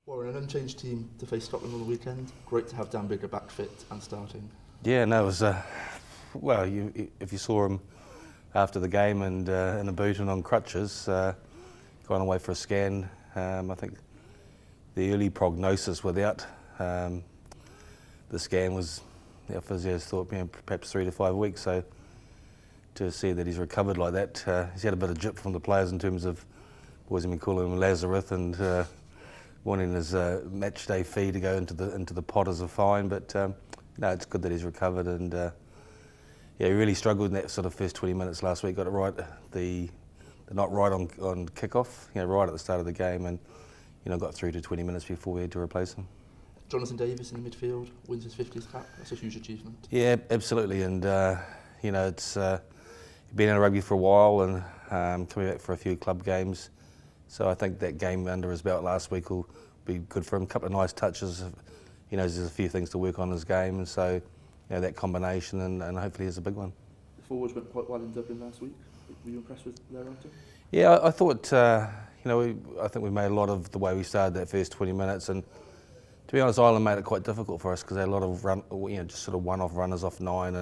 Well, we're an unchanged team to face Scotland on the weekend. Great to have Dan Biggar back fit and starting. Yeah, no, it was, if you saw him after the game and in a boot and on crutches, gone away for a scan, I think the early prognosis without the scan was, the physios thought, perhaps 3 to 5 weeks. So to see that he's recovered like that, he's had a bit of jip from the players in terms of, boys have been calling him Lazarus and wanting his match day fee to go into the pot as a fine. But no, it's good that he's recovered, and yeah, he really struggled in that sort of first 20 minutes last week. Got it right, the not right on kick-off, right at the start of the game, and got through to 20 minutes before we had to replace him. Jonathan Davis in the midfield wins his 50th cap. That's a huge achievement. Yeah, absolutely, and it's been in rugby for a while and coming back for a few club games. So I think that game under his belt last week will be good for him. A couple of nice touches. There's a few things to work on in his game, and so that combination and hopefully is a big one. The forwards went quite well in Dublin last week. Were you impressed with their acting? Yeah, I thought I think we made a lot of the way we started that first 20 minutes, and to be honest, Ireland made it quite difficult for us because they had a lot of just sort of one-off runners off 9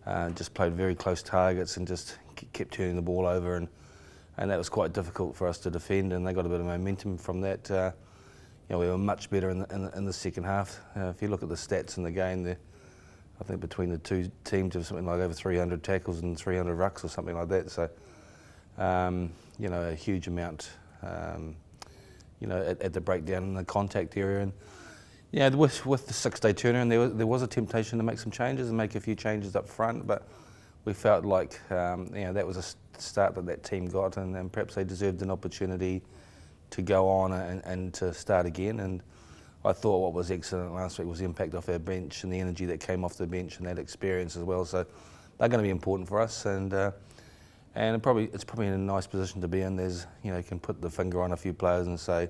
and just played very close targets and just kept turning the ball over, and that was quite difficult for us to defend, and they got a bit of momentum from that. We were much better in the second half. If you look at the stats in the game, I think between the two teams there was something like over 300 tackles and 300 rucks or something like that. So, a huge amount, at the breakdown in the contact area. And with the 6-day turnaround, there was a temptation to make some changes and make a few changes up front, but we felt like that was a start that team got, and perhaps they deserved an opportunity to go on and to start again. And I thought what was excellent last week was the impact off our bench and the energy that came off the bench and that experience as well. So they're going to be important for us, and it's probably in a nice position to be in. There's you can put the finger on a few players and say,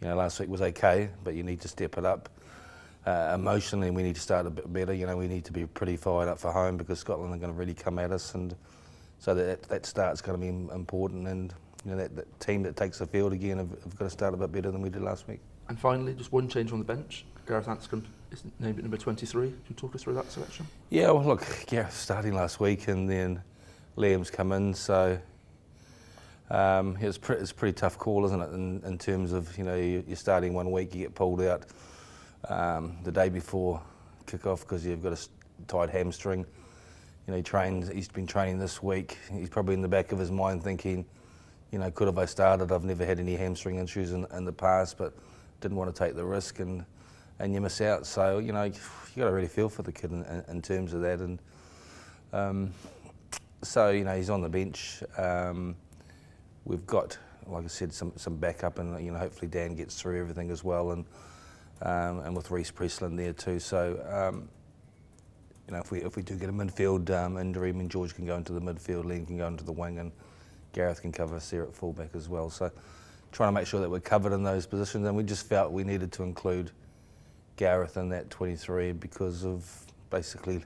last week was okay, but you need to step it up. Emotionally, we need to start a bit better. We need to be pretty fired up for home because Scotland are going to really come at us, and so that start's going to be important. And that team that takes the field again have got to start a bit better than we did last week. And finally, just one change on the bench. Gareth Anscombe is named at number 23. Can you talk us through that selection? Yeah, well, look, Gareth starting last week, and then Liam's come in, so it's a pretty tough call, isn't it? In terms of you're starting 1 week, you get pulled out the day before kick-off because you've got a tight hamstring. He's been training this week. He's probably in the back of his mind thinking, could have I started? I've never had any hamstring issues in the past, but didn't want to take the risk, and you miss out. So you got to really feel for the kid in terms of that. And so he's on the bench. We've got, like I said, some backup, and hopefully Dan gets through everything as well, and with Reece Priestland there too. So if we do get a midfield injury, George can go into the midfield, Liam can go into the wing, and Gareth can cover us there at fullback as well. So trying to make sure that we're covered in those positions, and we just felt we needed to include Gareth in that 23 because of basically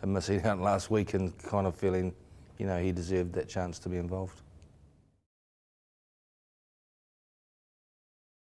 him missing out last week and kind of feeling he deserved that chance to be involved.